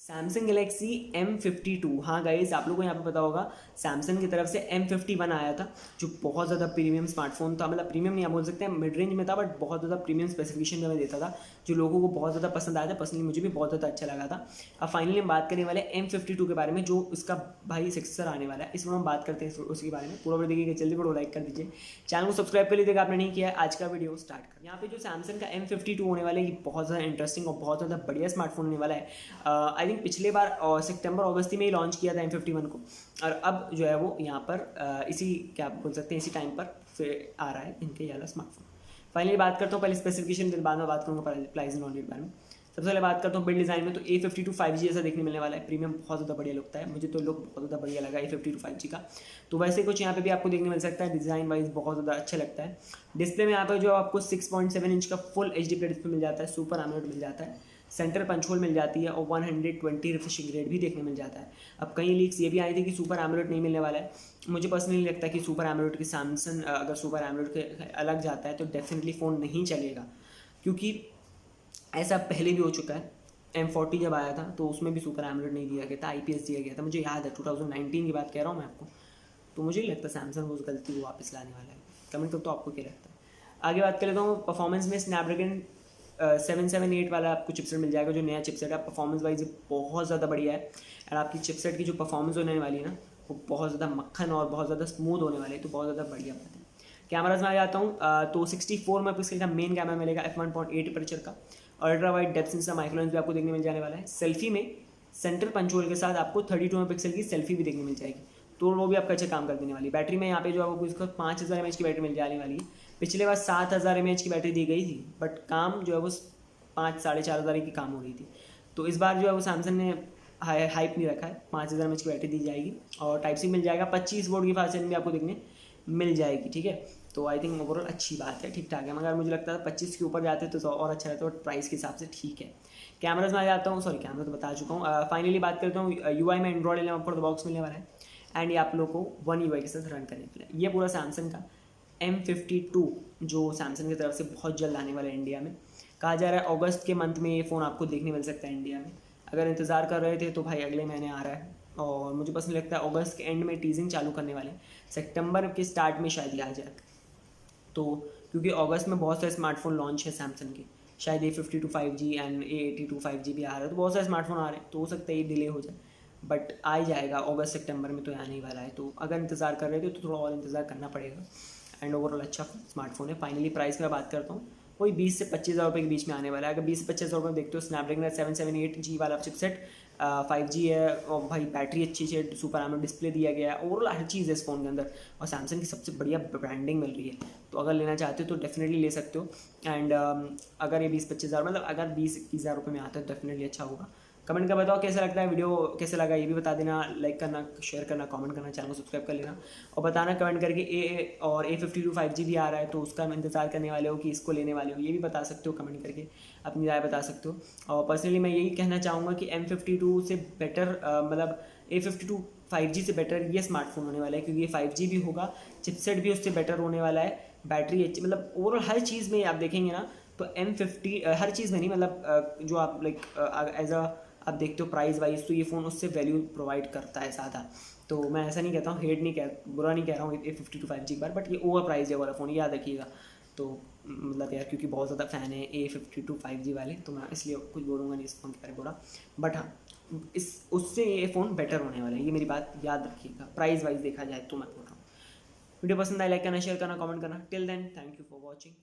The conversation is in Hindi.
Samsung Galaxy M52। हाँ गाइज, आप लोगों को यहाँ पे पता होगा सैमसंग की तरफ से M51 आया था, जो बहुत ज़्यादा प्रीमियम स्मार्टफोन था। मतलब प्रीमियम नहीं बोल सकते हैं, मिड रेंज में था, बट बहुत ज़्यादा प्रीमियम स्पेसिफिकेशन में देता था, जो लोगों को बहुत ज़्यादा पसंद आया था। पर्सनली मुझे भी बहुत ज़्यादा अच्छा लगा था। अब फाइनली हम बात करने वाले M52 के बारे में, जो इसका भाई सक्सेसर आने वाला है। इस वीडियो में बात करते हैं उसके बारे में। पूरा वीडियो देखिएगा, जल्दी वीडियो लाइक कर दीजिए, चैनल को सब्सक्राइब कर लीजिएगा आपने नहीं किया है। आज का वीडियो स्टार्ट कर। यहाँ पे जो सैमसंग का M52 होने वाला है, ये बहुत ज़्यादा इंटरेस्टिंग और बहुत ज़्यादा बढ़िया स्मार्टफोन होने वाला है। आई थिंक पिछले बार सितंबर अगस्त में ही लॉन्च किया था M51 को, और अब जो है वो यहाँ पर इसी क्या बोल सकते हैं, इसी टाइम पर फिर आ रहा है इनके ये वाला स्मार्टफोन। फाइनली बात करता हूँ पहले स्पेसिफिकेशन, फिर बाद में बात करूँगा प्राइस एंड ऑन के बारे में। सबसे पहले बात करता हूँ बिल्ड डिज़ाइन में, तो A52 5G ऐसा देखने मिलने वाला है। प्रीमियम बहुत ज़्यादा बढ़िया लगता है, मुझे तो लुक बहुत ज़्यादा बढ़िया लगा A52 5G का। तो वैसे कुछ यहाँ पे भी आपको देखने मिल सकता है, डिज़ाइन वाइज बहुत ज़्यादा अच्छा लगता है। डिस्प्ले में यहाँ पर जो आपको 6.7 इंच का फुल HD प्ले डिस्प्ले मिल जाता है, सुपर एमोलेड मिल जाता है, सेंटर पंच होल मिल जाती है, और 120 रिफ्रेशिंग रेट भी देखने मिल जाता है। अब कई लीक्स ये भी आई थी कि सुपर एमोलेड नहीं मिलने वाला है। मुझे पर्सनली लगता है कि सुपर एमोलेड की सैमसंग अगर सुपर एमोलेड के अलग जाता है तो डेफिनेटली फ़ोन नहीं चलेगा, क्योंकि ऐसा पहले भी हो चुका है। M40 जब आया था तो उसमें भी सुपर एमोलेड नहीं दिया गया था, IPS दिया गया था। मुझे याद है 2019 की बात कह रहा हूँ मैं आपको। तो मुझे नहीं लगता सैमसंग उस गलती को वापस लाने वाला है। कमेंट करके तो आपको क्या लगता है। आगे बात कर लेता हूँ परफॉर्मेंस में। स्नैपड्रैगन 778 वाला आपको चिपसेट मिल जाएगा, जो नया चिपसेट है। परफॉर्मेंस वाइज बहुत ज़्यादा बढ़िया है, और आपकी चिपसेट की जो परफॉर्मेंस होने वाली है ना, वो बहुत ज़्यादा मक्खन और बहुत ज़्यादा स्मूथ होने वाली है, तो बहुत ज़्यादा बढ़िया बात है। कैमराज में आ जाता हूँ तो 64 मेगापिक्सल का मेन कैमरा मिलेगा, f1.8 अपर्चर का। Ultra wide depth sensor micro lens भी आपको देखने मिल जाने वाला है। सेल्फी में सेंटर पंच होल के साथ आपको 32 मेगापिक्सल की सेल्फी भी देखने मिल जाएगी, तो वो भी आपका अच्छा काम कर देने वाली है। बैटरी में यहाँ पे जो आपको इसको 5000 mAh की बैटरी मिल जाने वाली है। पिछले बार 7000 mAh की बैटरी दी गई थी, बट काम जो है वो 5-4,500 की काम हो रही थी। तो इस बार जो है वो सैमसंग ने हाइप नहीं रखा है, 5000 mAh की बैटरी दी जाएगी, और टाइप सी मिल जाएगा। 25 वोल्ट की फास्ट चार्जिंग भी आपको देखने मिल जाएगी, ठीक है। तो आई थिंक ओवरऑल अच्छी बात है, ठीक ठाक है। मगर मुझे लगता है 25 के ऊपर जाते तो और अच्छा रहता, बट प्राइस के हिसाब से ठीक है। कैमराज में आ जाता हूँ, सॉरी कैमरा तो बता चुका हूँ। फाइनली बात करता हूँ UI में। एंड्रॉइड 11 आउट द बॉक्स मिलने वाला है, एंड ये आप लोग को वन UI के साथ रन करने के लिए। ये पूरा सैमसंग का M52 जो सैमसंग की तरफ से बहुत जल्द आने वाला है इंडिया में। कहा जा रहा है अगस्त के मंथ में ये फ़ोन आपको देखने मिल सकता है इंडिया में। अगर इंतज़ार कर रहे थे तो भाई अगले महीने आ रहा है, और मुझे पसंद लगता है अगस्त के एंड में टीजिंग चालू करने वाले हैं, सितंबर के स्टार्ट में शायद ये आ जाए। तो क्योंकि अगस्त में बहुत सारे स्मार्टफोन लॉन्च है सैमसंग के, शायद A52 5G and A82 5G भी आ रहा है, तो बहुत सारे स्मार्टफोन आ रहे हैं, तो हो सकता है ये डिले हो जाए, बट आ ही जाएगा अगस्त सितंबर में, तो आने ही वाला है। तो अगर इंतज़ार कर रहे थे तो थोड़ा और इंतज़ार करना पड़ेगा। एंड ओवरऑल अच्छा स्मार्टफोन है। फाइनली प्राइस की मैं बात करता हूँ, वही 20 से 25,000 रुपये के बीच में आने वाला है। अगर 20 से 25,000 रुपये में देखते हो, स्नैपड्रैगन 778G वाला चिपसेट 5G है, और भाई बैटरी अच्छी है, सुपर एमोलेड डिस्प्ले दिया गया है, ओवरऑल हर चीज़ है इस फ़ोन के अंदर, और सैमसंग की सबसे बढ़िया ब्रांडिंग मिल रही है। तो अगर लेना चाहते हो तो डेफिनेटली ले सकते हो। एंड अगर ये 20-25,000 मतलब अगर 20-21,000 रुपये में आता है तो डेफिनेटली अच्छा होगा। कमेंट कर बताओ कैसा लगता है, वीडियो कैसा लगा ये भी बता देना। लाइक करना, शेयर करना, कमेंट करना, चैनल को सब्सक्राइब कर लेना, और बताना कमेंट करके A52 5G भी आ रहा है, तो उसका इंतजार करने वाले हो कि इसको लेने वाले हो, ये भी बता सकते हो कमेंट करके, अपनी राय बता सकते हो। और पर्सनली मैं यही कहना चाहूँगा कि M52 से बेटर मतलब A52 5G से बेटर ये स्मार्टफोन होने वाला है, क्योंकि ये 5G भी होगा, चिपसेट भी उससे बेटर होने वाला है, बैटरी अच्छी, मतलब ओवरऑल हर चीज़ में आप देखेंगे ना, तो M50 हर चीज़ में नहीं, मतलब जो आप लाइक एज अ आप देखते हो प्राइस वाइज, तो ये फ़ोन उससे वैल्यू प्रोवाइड करता है ज़्यादा। तो मैं ऐसा नहीं कहता हूँ, हेट नहीं कह बुरा नहीं कह रहा हूँ A52 5G पर, बट ये ओवर प्राइस है वाला फ़ोन, याद रखिएगा। तो मतलब यार, क्योंकि बहुत ज़्यादा फ़ैन है A52 5G वाले, तो मैं इसलिए कुछ बोलूँगा नहीं इस फ़ोन के बारे में बुरा, बट हाँ इस उससे ये फ़ोन बेटर होने वाला है, ये मेरी बात याद रखिएगा। प्राइस वाइज देखा जाए तो मैं बोल रहा हूँ। वीडियो पसंद आए लाइक करना, शेयर करना, कमेंट करना। Till then thank you for watching.